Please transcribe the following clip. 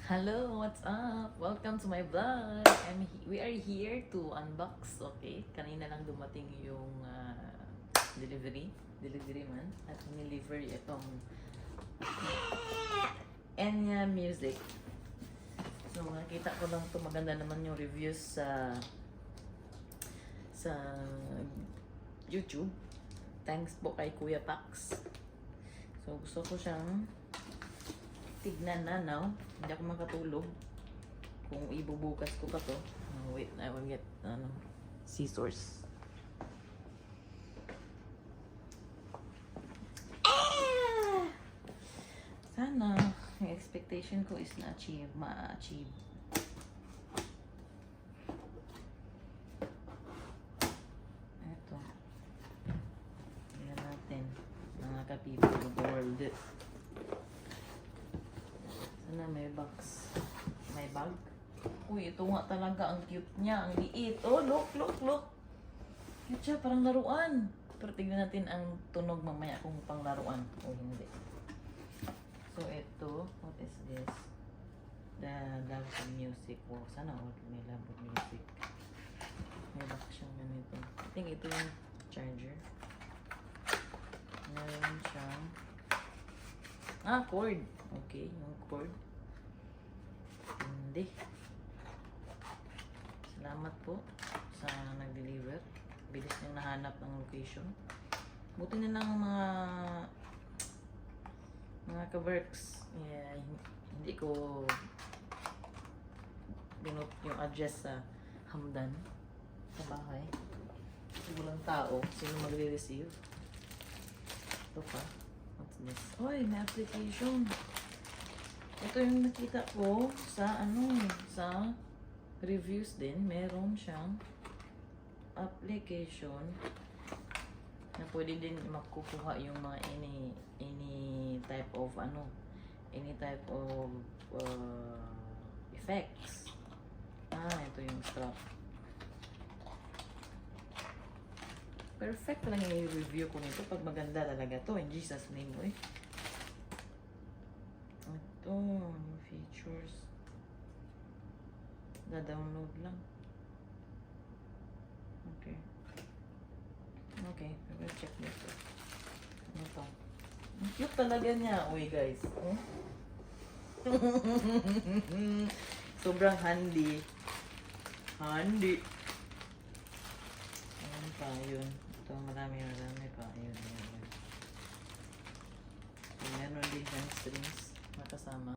Hello, what's up? Welcome to my vlog. We are here to unbox, okay? Kanina lang dumating yung delivery man at niliver itong Enya Music. So nakita ko lang to, maganda naman yung reviews sa YouTube. Thanks po kay Kuya Pax. So gusto ko siyang tignan na now. Hindi ako makatulog kung ibubukas ko pa to. Wait, I will get scissors. Sana yung expectation ko is ma-achieve. Ito. Tingnan natin, mga ka-people of the world. Sana may box. May bag. Uy, ito nga talaga. Ang cute niya. Ang liit. Oh, look. Cute siya. Parang laruan. Pero tignan natin ang tunog mamaya kung pang laruan o hindi. So, ito. What is this? The Love of Music. Wow, sana all may Love of Music. May box siyang ganito. I think ito yung charger. Meron siyang cord. Okay, yung cord. Hindi. Salamat po sa nag-deliver. Bilis niyang nahanap ng location. Buti na lang mga ka-works. Yeah, hindi ko binot yung address sa Hamdan sa bahay. Walang tao. Sino magre-receive? Ito pa. What's this? Oy, may application. Ito yung nakita ko sa sa reviews din. Meron siyang application na pwede din makukuha yung mga any type of effects. Ito yung strap. Perfect lang yung review ko nito pag maganda talaga to. In Jesus name, eh. Ito, features. Da-download lang. Okay, I will check this. Ano to? Ang cute talaga niya. Uy, guys. Sobrang handy. Ayan pa, yun. Ito, marami pa. Yun. So, meron din siyang strings na kasama.